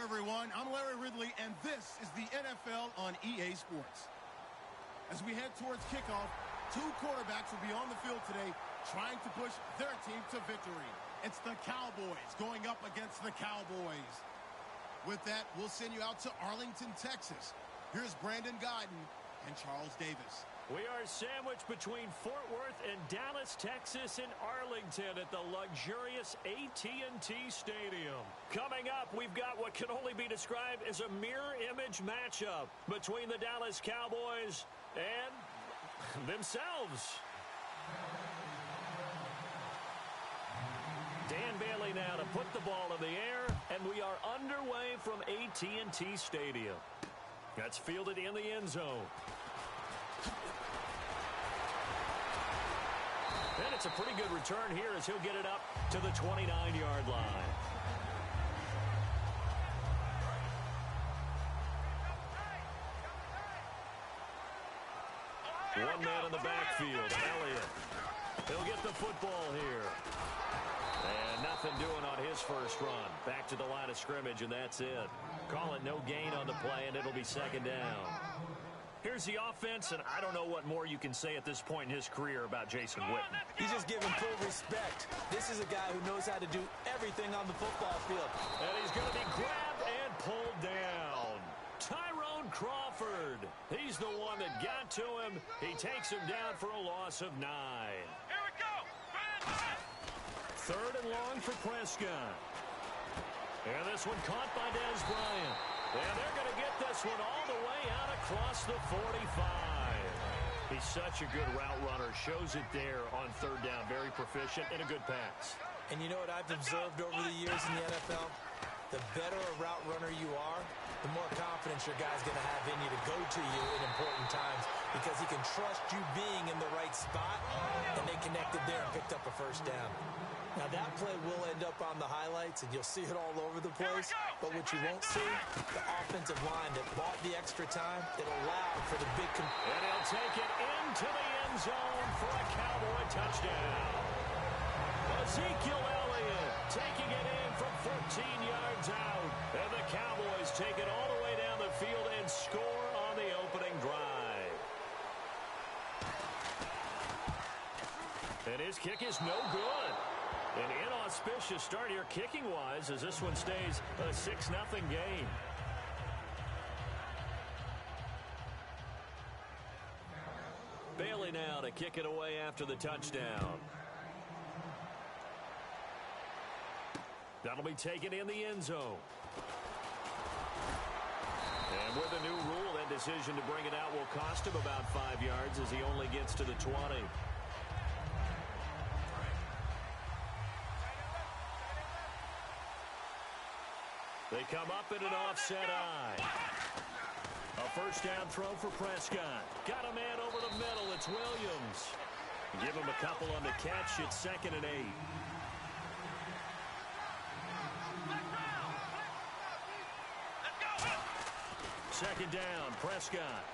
everyone. I'm Larry Ridley, and this is the NFL on EA Sports. As we head towards kickoff, two quarterbacks will be on the field today trying to push their team to victory. It's the Cowboys going up against the Cowboys. With that, we'll send you out to Arlington, Texas. Here's Brandon Gaudin and Charles Davis. We are sandwiched between Fort Worth and Dallas, Texas, and Arlington at the luxurious AT&T Stadium. Coming up, we've got what can only be described as a mirror image matchup between the Dallas Cowboys and themselves. Dan Bailey now to put the ball in the air, and we are underway from AT&T Stadium. That's fielded in the end zone. And it's a pretty good return here as he'll get it up to the 29-yard line. One man in the backfield, Elliott. He'll get the football here. And nothing doing on his first run. Back to the line of scrimmage, and that's it. Call it no gain on the play, and it'll be second down. Here's the offense, and I don't know what more you can say at this point in his career about Jason Witten. He's just giving full respect. This is a guy who knows how to do everything on the football field. And he's going to be grabbed and pulled down. Tyrone Crawford. He's the one that got to him. He takes him down for a loss of 9. Here we go. Third and long for Prescott. And this one caught by Dez Bryant. And they're going to get this one all the way out across the 45. He's such a good route runner. Shows it there on third down. Very proficient and a good pass. And you know what I've observed over the years in the NFL? The better a route runner you are, the more confidence your guy's going to have in you to go to you in important times because he can trust you being in the right spot, and they connected there and picked up a first down. Now, that play will end up on the highlights, and you'll see it all over the place. But what you won't see, the offensive line that bought the extra time, it allowed for the big... And he'll take it into the end zone for a Cowboy touchdown. Ezekiel Elliott taking it in from 14 yards out. And the Cowboys take it all the way down the field and score on the opening drive. And his kick is no good. An inauspicious start here kicking-wise as this one stays a 6-0 game. Bailey now to kick it away after the touchdown. That'll be taken in the end zone. And with a new rule, that decision to bring it out will cost him about 5 yards as he only gets to the 20. They come up in an offset eye. A first down throw for Prescott. Got a man over the middle. It's Williams. Give him a couple on the catch. It's 2nd and 8. Second down, Prescott.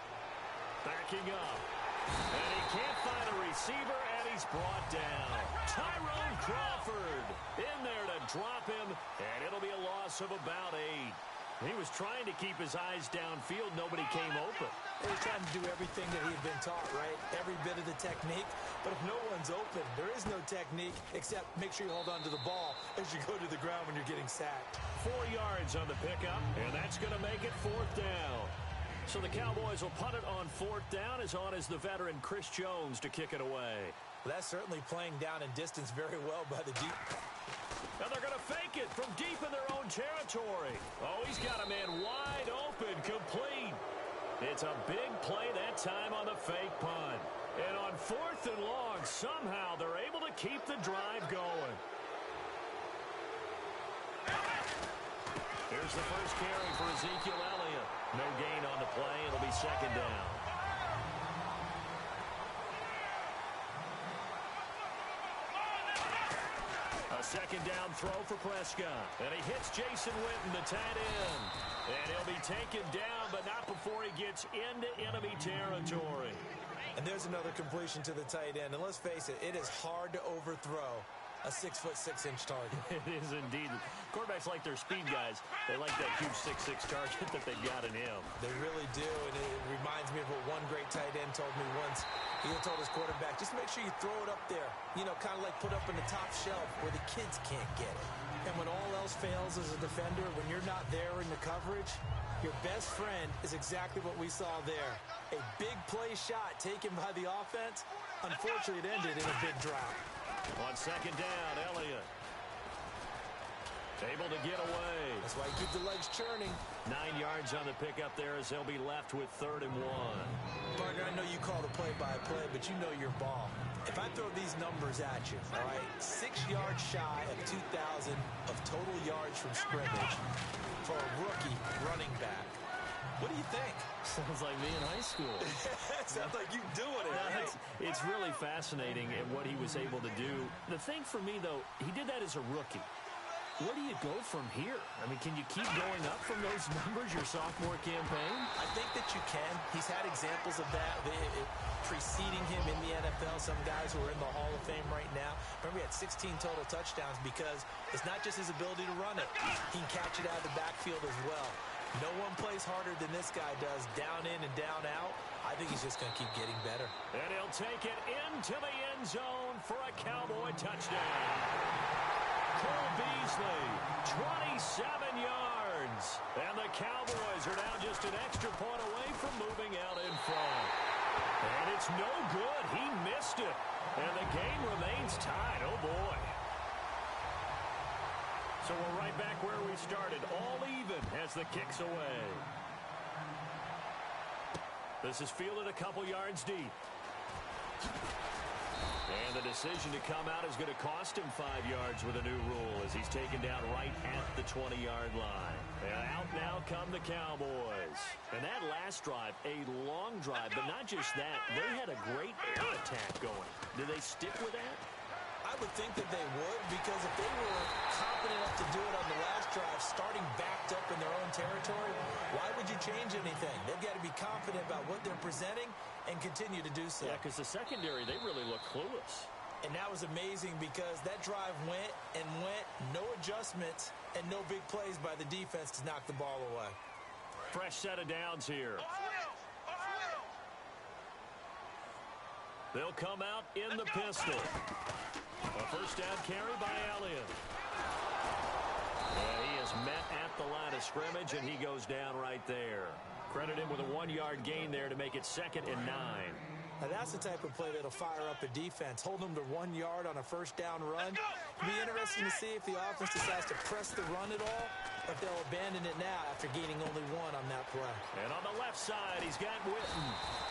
Backing up. And he can't find a receiver, and he's brought down. Tyrone Crawford in there to drop him, and it'll be a loss of about 8. He was trying to keep his eyes downfield. Nobody came open. He was trying to do everything that he had been taught, right? Every bit of the technique. But if no one's open, there is no technique except make sure you hold on to the ball as you go to the ground when you're getting sacked. 4 yards on the pickup, and that's going to make it 4th down. So the Cowboys will punt it on 4th down as on as the veteran Chris Jones to kick it away. Well, that's certainly playing down in distance very well by the deep. And they're going to fake it from deep in their own territory. Oh, he's got a man wide open, complete. It's a big play that time on the fake punt. And on 4th and long, somehow they're able to keep the drive going. Here's the first carry for Ezekiel Elliott. No gain on the play. It'll be 2nd down. A 2nd down throw for Prescott. And he hits Jason Witten, the tight end. And he'll be taken down, but not before he gets into enemy territory. And there's another completion to the tight end. And let's face it, it is hard to overthrow a 6'6" target. It is indeed. Quarterbacks like their speed guys. They like that huge 6'6" target that they've got in him. They really do, and it reminds me of what one great tight end told me once. He had told his quarterback, just make sure you throw it up there. You know, kind of like put up in the top shelf where the kids can't get it. And when all else fails as a defender, when you're not there in the coverage, your best friend is exactly what we saw there. A big play shot taken by the offense. Unfortunately, it ended in a big drop. On second down, Elliott. Able to get away. That's why you keep the legs churning. 9 yards on the pickup there as they'll be left with 3rd and 1. Partner, I know you call the play-by-play, but you know your ball. If I throw these numbers at you, all right, 6 yards shy of 2,000 of total yards from scrimmage for a rookie running back. What do you think? Sounds like me in high school. Sounds like you doing it, right? It's really fascinating at what he was able to do. The thing for me, though, he did that as a rookie. Where do you go from here? I mean, can you keep going up from those numbers your sophomore campaign? I think that you can. He's had examples of that preceding him in the NFL. Some guys who are in the Hall of Fame right now. Remember, he had 16 total touchdowns because it's not just his ability to run it. He can catch it out of the backfield as well. No one plays harder than this guy does, down in and down out. I think he's just going to keep getting better. And he'll take it into the end zone for a Cowboy touchdown. Cole Beasley, 27 yards. And the Cowboys are now just an extra point away from moving out in front. And it's no good. He missed it. And the game remains tied. Oh, boy. So we're right back where we started. All even as the kick's away. This is fielded a couple yards deep. And the decision to come out is going to cost him 5 yards with a new rule as he's taken down right at the 20-yard line. And out now come the Cowboys. And that last drive, a long drive, but not just that. They had a great air attack going. Did they stick with that? I would think that they would, because if they were confident enough to do it on the last drive, starting backed up in their own territory, why would you change anything? They've got to be confident about what they're presenting and continue to do so. Yeah, because the secondary, they really look clueless. And that was amazing because that drive went and went, no adjustments, and no big plays by the defense to knock the ball away. Fresh set of downs here. They'll come out in the pistol. A first down carry by Elliott. And he is met at the line of scrimmage, and he goes down right there. Credit him with a 1-yard gain there to make it 2nd and 9. Now that's the type of play that'll fire up a defense. Hold them to 1 yard on a first down run. It'll be interesting to see if the offense decides to press the run at all, or if they'll abandon it now after gaining only 1 on that play. And on the left side, he's got Witten.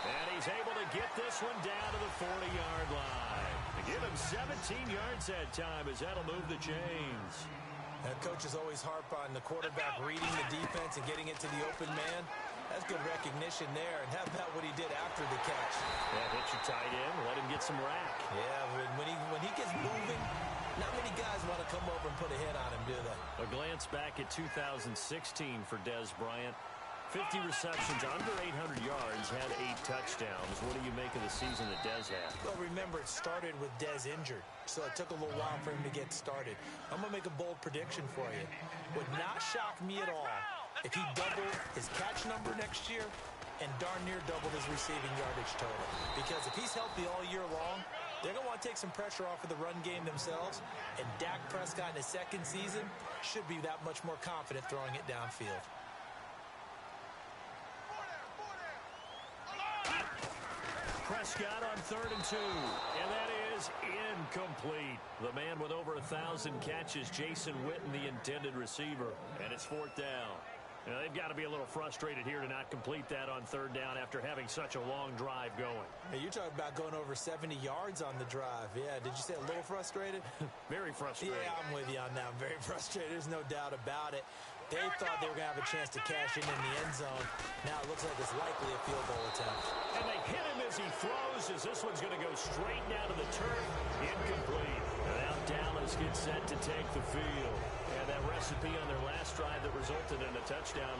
And he's able to get this one down to the 40-yard line. To give him 17 yards that time as that'll move the chains. Now, coaches always harp on the quarterback reading the defense and getting it to the open man. That's good recognition there. And how about what he did after the catch? Yeah, hit your tight end, let him get some rack. Yeah, when he gets moving, not many guys want to come over and put a hit on him, do they? A glance back at 2016 for Dez Bryant. 50 receptions, under 800 yards, had 8 touchdowns. What do you make of the season that Dez had? Well, remember, it started with Dez injured, so it took a little while for him to get started. I'm going to make a bold prediction for you. Would not shock me at all if he doubled his catch number next year and darn near doubled his receiving yardage total. Because if he's healthy all year long, they're going to want to take some pressure off of the run game themselves, and Dak Prescott in his second season should be that much more confident throwing it downfield. Prescott on 3rd and 2, and that is incomplete. The man with over 1,000 catches, Jason Witten, the intended receiver, and it's 4th down. Now, they've got to be a little frustrated here to not complete that on 3rd down after having such a long drive going. Hey, you're talking about going over 70 yards on the drive. Yeah, did you say a little frustrated? Very frustrated. Yeah, I'm with you on that. I'm very frustrated. There's no doubt about it. They thought they were going to have a chance to cash in the end zone. Now it looks like it's likely a field goal attempt. And they hit him as he throws, as this one's going to go straight down to the turf. Incomplete. And now Dallas gets set to take the field. And that recipe on their last drive that resulted in a touchdown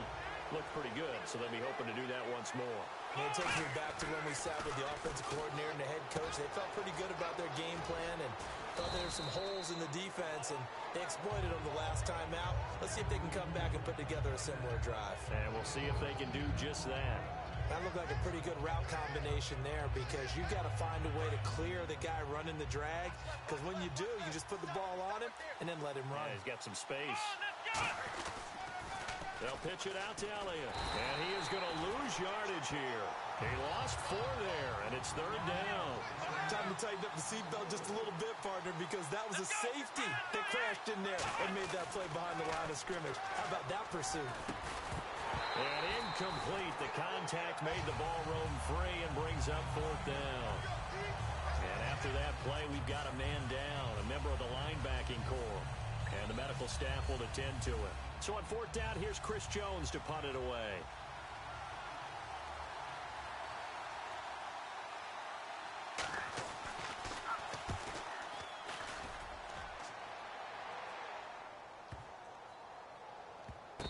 looked pretty good, so they'll be hoping to do that once more. And it takes me back to when we sat with the offensive coordinator and the head coach. They felt pretty good about their game plan and thought they were some holes in the defense, and they exploited them the last time out. Let's see if they can come back and put together a similar drive. And we'll see if they can do just that. That looked like a pretty good route combination there because you've got to find a way to clear the guy running the drag, because when you do, you just put the ball on him and then let him run. Yeah, he's got some space. They'll pitch it out to Elliott, and he is going to lose yardage here. He lost 4 there, and it's 3rd down. Time to tighten up the seatbelt just a little bit, partner, because that was a safety that crashed in there and made that play behind the line of scrimmage. How about that pursuit? And incomplete. The contact made the ball roam free and brings up 4th down. And after that play, we've got a man down, a member of the linebacking corps. And the medical staff will attend to it. So on 4th down, here's Chris Jones to punt it away.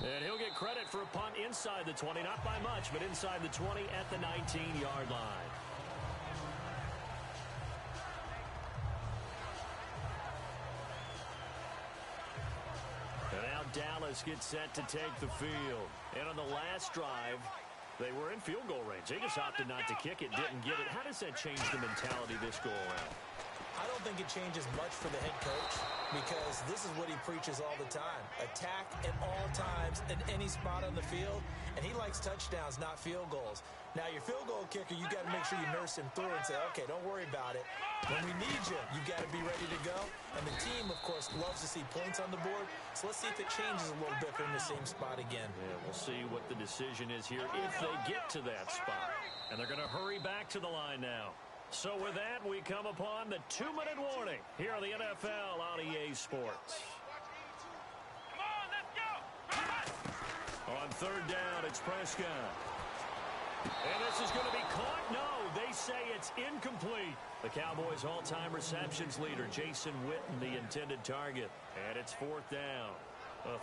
And he'll get credit for a punt inside the 20, not by much, but inside the 20 at the 19-yard line. And now Dallas gets set to take the field. And on the last drive, they were in field goal range. They just opted not to kick it, didn't get it. How does that change the mentality this go around? I don't think it changes much for the head coach because this is what he preaches all the time. Attack at all times in any spot on the field, and he likes touchdowns, not field goals. Now, your field goal kicker, you got to make sure you nurse him through and say, okay, don't worry about it. When we need you, you got to be ready to go. And the team, of course, loves to see points on the board. So let's see if it changes a little bit from the same spot again. Yeah, we'll see what the decision is here if they get to that spot. And they're going to hurry back to the line now. So with that, we come upon the 2-minute warning here on the NFL on EA Sports. On 3rd down, it's Prescott. And this is going to be caught. No, they say it's incomplete. The Cowboys' all-time receptions leader, Jason Witten, the intended target. And it's 4th down.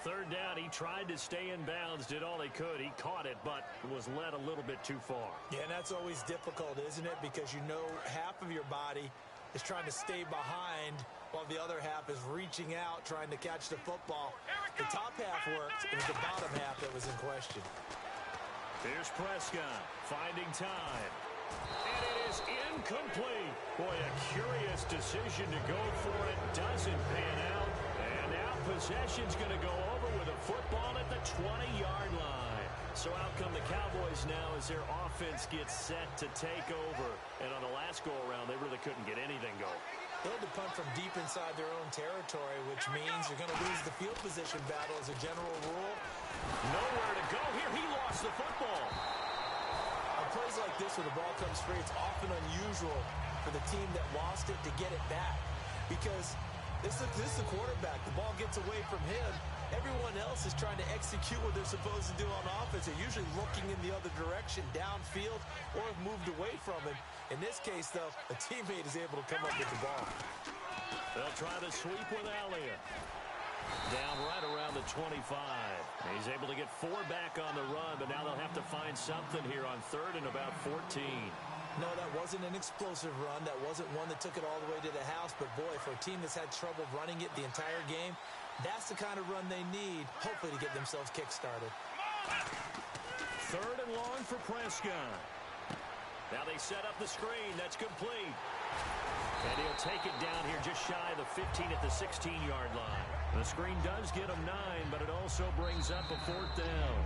3rd down, he tried to stay in bounds, did all he could. He caught it, but was led a little bit too far. Yeah, and that's always difficult, isn't it? Because you know half of your body is trying to stay behind while the other half is reaching out, trying to catch the football. The top half worked. It was the bottom half that was in question. Here's Prescott finding time. And it is incomplete. Boy, a curious decision to go for it. Doesn't pan out. And now possession's going to go over with a football at the 20-yard line. So out come the Cowboys now as their offense gets set to take over. And on the last go-around, they really couldn't get anything going. They had to punt from deep inside their own territory, which means you're going to lose the field position battle as a general rule. Nowhere to go here. He lost the football. On plays like this where the ball comes free, it's often unusual for the team that lost it to get it back. Because this is the quarterback. The ball gets away from him. Everyone else is trying to execute what they're supposed to do on offense. They're usually looking in the other direction, downfield, or have moved away from it. In this case, though, a teammate is able to come up with the ball. They'll try the sweep with Elliott. Down right around the 25. He's able to get 4 back on the run, but now they'll have to find something here on 3rd and about 14. No, that wasn't an explosive run. That wasn't one that took it all the way to the house. But, boy, for a team that's had trouble running it the entire game, that's the kind of run they need, hopefully, to get themselves kick-started. 3rd and long for Prescott. Now they set up the screen. That's complete. And he'll take it down here just shy of the 15 at the 16-yard line. The screen does get him 9, but it also brings up a 4th down.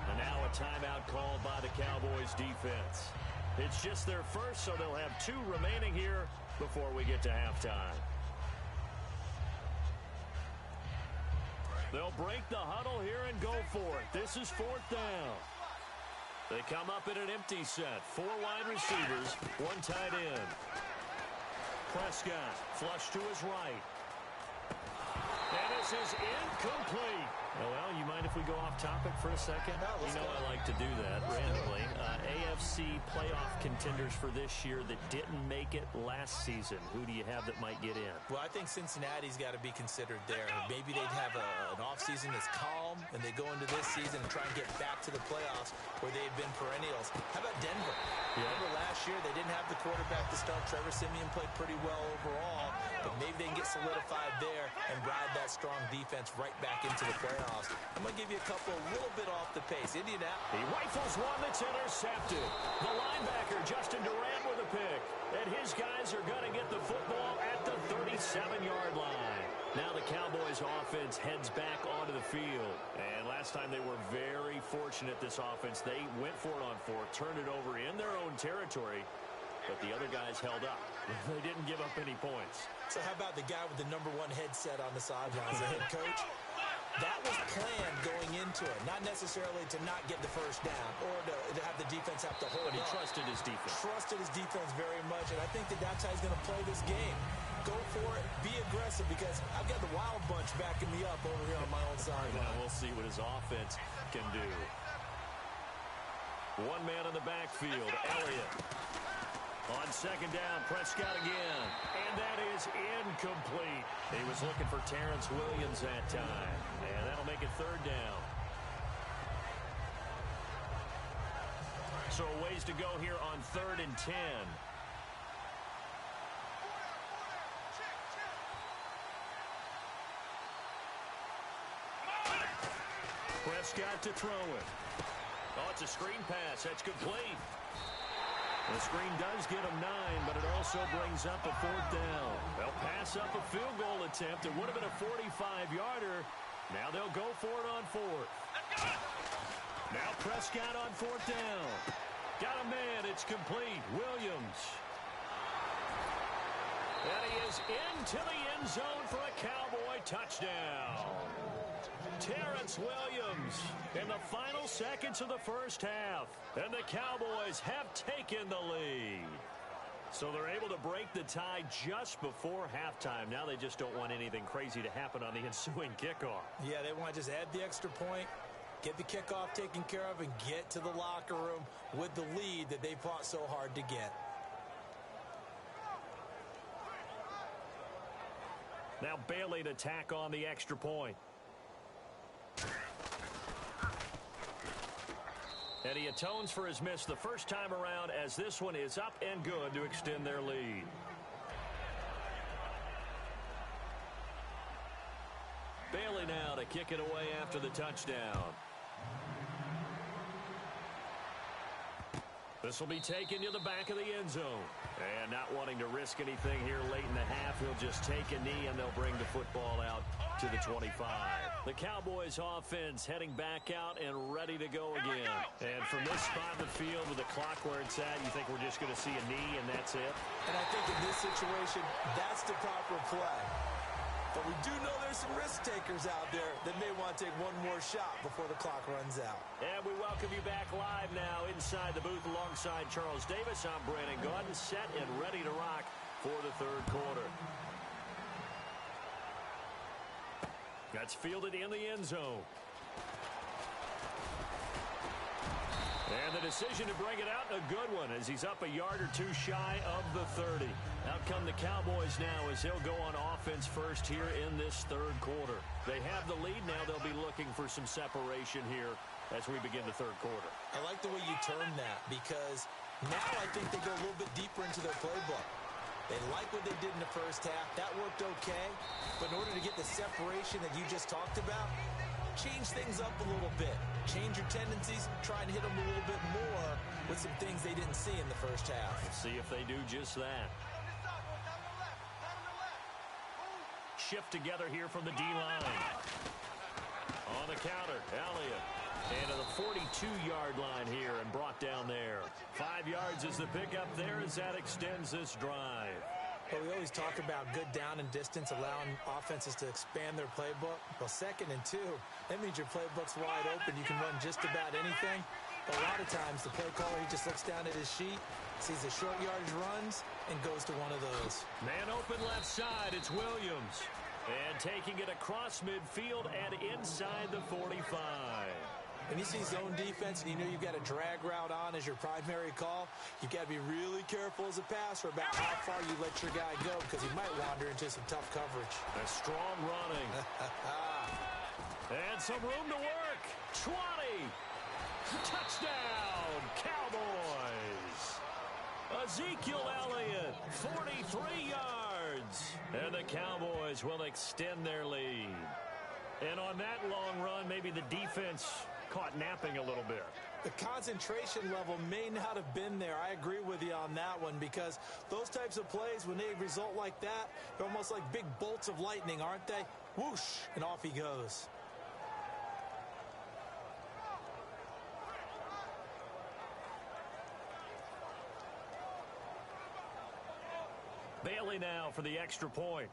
And now a timeout called by the Cowboys defense. It's just their first, so they'll have 2 remaining here before we get to halftime. They'll break the huddle here and go for it. This is 4th down. They come up in an empty set. 4 wide receivers, 1 tight end. Prescott, flush to his right. And this is incomplete. Well, you mind if we go off topic for a second? No, let's go. I like to do that randomly. AFC playoff contenders for this year that didn't make it last season. Who do you have that might get in? Well, I think Cincinnati's got to be considered there. Maybe they'd have an offseason that's calm, and they go into this season and try and get back to the playoffs where they had been perennials. How about Denver? Yeah. Remember last year, they didn't have the quarterback to start. Trevor Siemian played pretty well overall, but maybe they can get solidified there and ride that strong defense right back into the playoffs. I'm going to give you a couple a little bit off the pace. Indianapolis. He rifles one that's intercepted. The linebacker, Justin Durant, with a pick. And his guys are going to get the football at the 37-yard line. Now the Cowboys offense heads back onto the field. And last time they were very fortunate, this offense. They went for it on fourth, turned it over in their own territory, but the other guys held up. They didn't give up any points. So how about the guy with the #1 headset on the sidelines, the head coach? That was planned going into it, not necessarily to not get the first down or to have the defense have to hold But he up. trusted his defense. Trusted his defense very much, and I think that's how he's going to play this game. Go for it, be aggressive, because I've got the Wild Bunch backing me up over here on my own sideline. Now we'll see what his offense can do. One man in the backfield, Elliott. On second down, Prescott again. And that is incomplete. He was looking for Terrence Williams that time. And that'll make it third down. So a ways to go here on 3rd and 10. Prescott to throw it. Oh, it's a screen pass. That's complete. The screen does get him 9, but it also brings up a 4th down. They'll pass up a field goal attempt. It would have been a 45-yarder. Now they'll go for it on 4th. Now Prescott on 4th down. Got a man. It's complete. Williams. And he is into the end zone for a Cowboy touchdown. Terrence Williams in the final seconds of the first half. And the Cowboys have taken the lead. So they're able to break the tie just before halftime. Now they just don't want anything crazy to happen on the ensuing kickoff. Yeah, they want to just add the extra point, get the kickoff taken care of, and get to the locker room with the lead that they fought so hard to get. Now Bailey to tack on the extra point. And he atones for his miss the first time around, as this one is up and good to extend their lead. Bailey now to kick it away after the touchdown. This will be taken to the back of the end zone. And not wanting to risk anything here late in the half, he'll just take a knee and they'll bring the football out to the 25. The Cowboys offense heading back out and ready to go again. And from this spot in the field with the clock where it's at, you think we're just going to see a knee and that's it? And I think in this situation, that's the proper play. But we do know there's some risk takers out there that may want to take one more shot before the clock runs out. And we welcome you back live now inside the booth alongside Charles Davis. I'm Brandon Gaudin, set and ready to rock for the third quarter. That's fielded in the end zone. And the decision to bring it out, a good one, as he's up a yard or two shy of the 30. Out come the Cowboys now as they'll go on offense first here in this third quarter. They have the lead now. They'll be looking for some separation here as we begin the third quarter. I like the way you term that, because now I think they go a little bit deeper into their playbook. They like what they did in the first half. That worked okay. But in order to get the separation that you just talked about, change things up a little bit. Change your tendencies. Try and hit them a little bit more with some things they didn't see in the first half. Let's see if they do just that. Shift together here from the D-line. On the counter, Elliott. And to the 42-yard line here and brought down there. 5 yards is the pickup there as that extends this drive. Well, we always talk about good down and distance, allowing offenses to expand their playbook. Well, 2nd and 2, that means your playbook's wide open. You can run just about anything. But a lot of times, the play caller, he just looks down at his sheet, sees the short yardage runs, and goes to one of those. Man open left side, it's Williams. And taking it across midfield and inside the 45. When you see zone defense and you know you've got a drag route on as your primary call, you've got to be really careful as a passer about how far you let your guy go because he might wander into some tough coverage. A strong running. And some room to work. 20. Touchdown, Cowboys. Ezekiel Elliott, 43 yards. And the Cowboys will extend their lead. And on that long run, maybe the defense caught napping a little bit. The concentration level may not have been there. I agree with you on that one because those types of plays, when they result like that, they're almost like big bolts of lightning, aren't they? Whoosh, and off he goes. Bailey now for the extra point.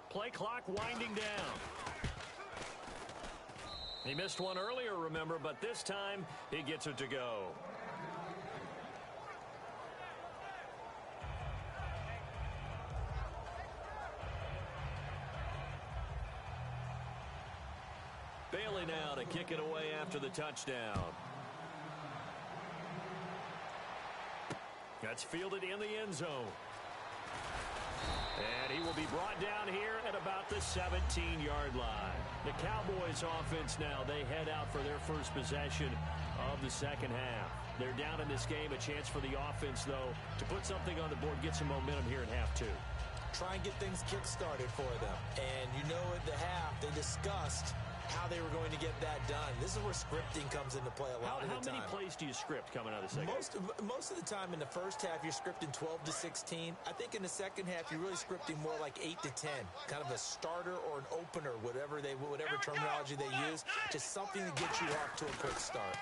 Play clock winding down. He missed one earlier, remember, but this time he gets it to go. Bailey now to kick it away after the touchdown. That's fielded in the end zone. And he will be brought down here at about the 17-yard line. The Cowboys offense now, they head out for their first possession of the second half. They're down in this game. A chance for the offense, though, to put something on the board, get some momentum here in half two. Try and get things kick-started for them. And you know at the half, they discussed how they were going to get that done. This is where scripting comes into play a lot of the time. How many plays do you script coming out of the second half? Most of the time in the first half, you're scripting 12 to 16. I think in the second half, you're really scripting more like 8 to 10. Kind of a starter or an opener, whatever terminology they use. Just something to get you off to a quick start.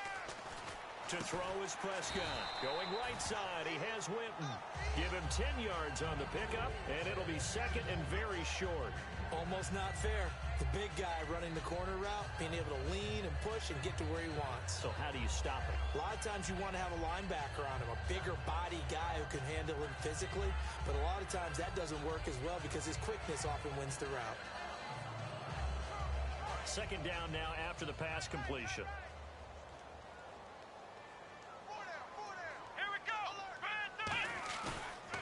To throw is Prescott. Going right side, he has Winton. Give him 10 yards on the pickup, and it'll be second and very short. Almost not fair. The big guy running the corner route, being able to lean and push and get to where he wants. So how do you stop it? A lot of times you want to have a linebacker on him, a bigger body guy who can handle him physically, but a lot of times that doesn't work as well because his quickness often wins the route. Second down now after the pass completion.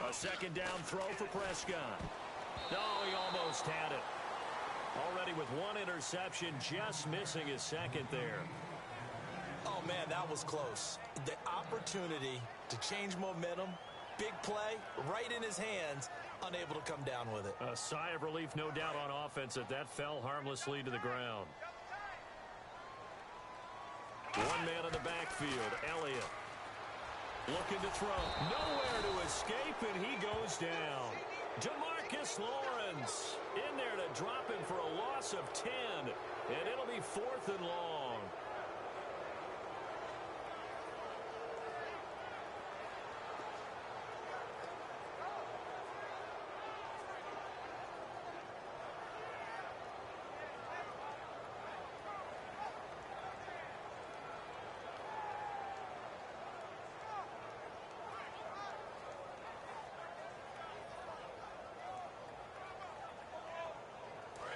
A second down throw for Prescott. No, he almost had it. Already with one interception, just missing his second there. Oh, man, that was close. The opportunity to change momentum, big play, right in his hands, unable to come down with it. A sigh of relief, no doubt, on offense that fell harmlessly to the ground. One man in the backfield, Elliott. Looking to throw. Nowhere to escape, and he goes down. Demarcus Lawrence in there to drop him for a loss of 10, and it'll be 4th and long.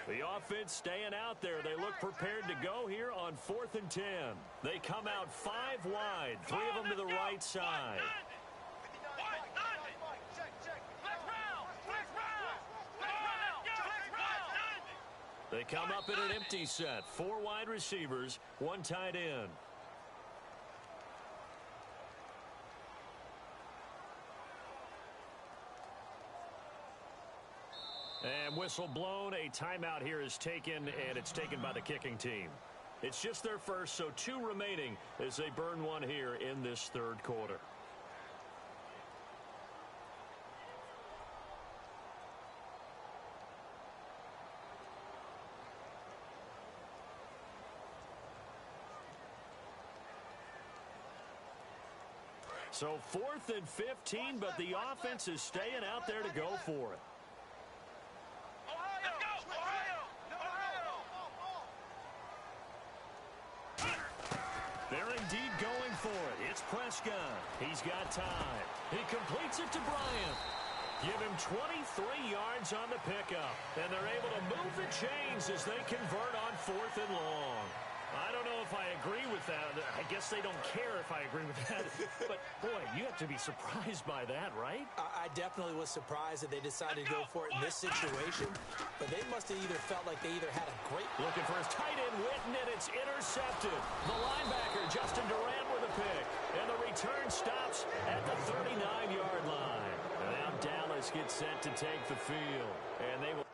The offense staying out there. They look prepared to go here on 4th and 10. They come out 5 wide, 3 of them to the right side. They come up in an empty set. 4 wide receivers, 1 tight end. And whistle blown. A timeout here is taken, and it's taken by the kicking team. It's just their first, so 2 remaining as they burn one here in this third quarter. So 4th and 15, but the offense is staying out there to go for it. They're indeed going for it. It's Prescott. He's got time. He completes it to Bryant. Give him 23 yards on the pickup. And they're able to move the chains as they convert on 4th and long. I don't know if I agree with that. I guess they don't care if I agree with that. But, boy, you have to be surprised by that, right? I definitely was surprised that they decided to go for it in this situation. But they must have either felt like they either had a great... Looking for his tight end, Witten, and it's intercepted. The linebacker, Justin Durant, with a pick. And the return stops at the 39-yard line. And now Dallas gets set to take the field. And they will...